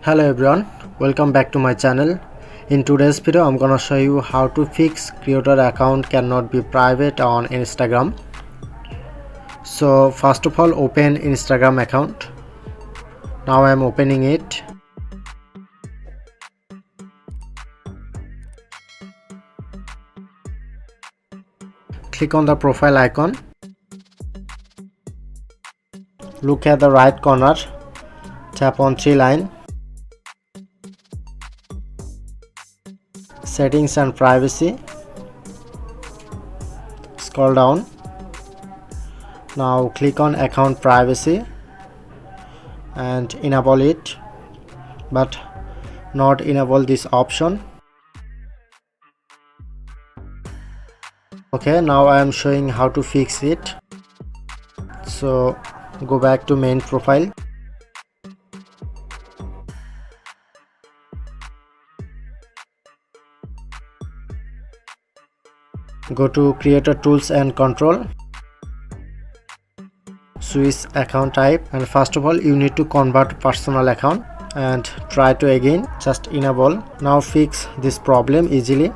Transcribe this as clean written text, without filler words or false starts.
Hello everyone, welcome back to my channel. In today's video I'm gonna show you how to fix creator account cannot be private on Instagram. So first of all, open Instagram account. Now I'm opening it. Click on the profile icon. Look at the right corner, tap on three line, settings and privacy. Scroll down. Now click on account privacy and enable it, but not enable this option. Okay, now I am showing how to fix it. So go back to main profile. Go to creator tools and control. Switch account type, and first of all you need to convert personal account and try to again just enable. Now fix this problem easily.